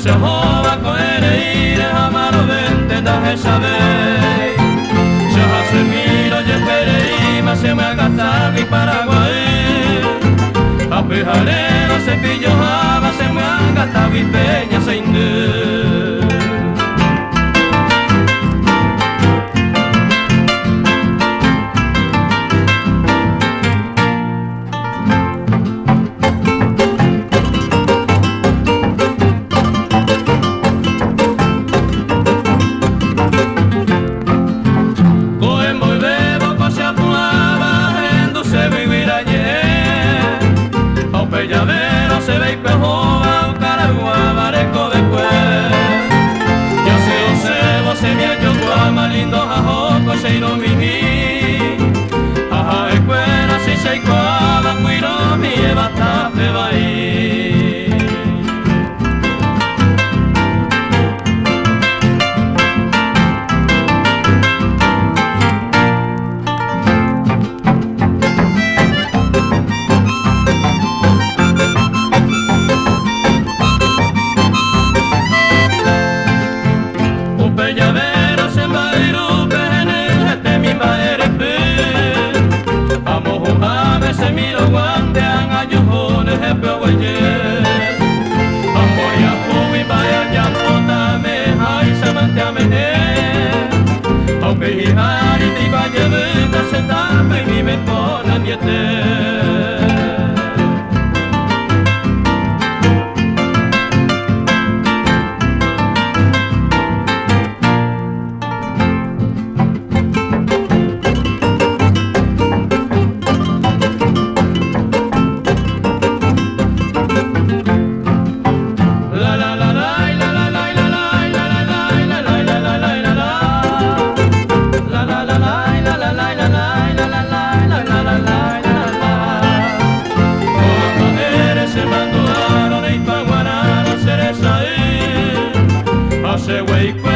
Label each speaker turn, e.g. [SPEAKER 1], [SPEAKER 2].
[SPEAKER 1] se joba coere ire amaro vente da saber. Yo hace miro y esperé mas se me agata mi Paraguay. A pejalero se pillo java se me agata mi peña se inde. Llavero se ve y pejoba un caragua bareco de cuer. Yo sé o sebo se me hecho guama lindo jajoco se iro mimi. Aja e cuera si se iguaba cuiro mi eva tape baí. Se miro guandean a yujones e peoguaye. Amoria fui vaya ya potame hay se manteame. Aunque hijari ti vaya venta se tame y me pone niete. Wake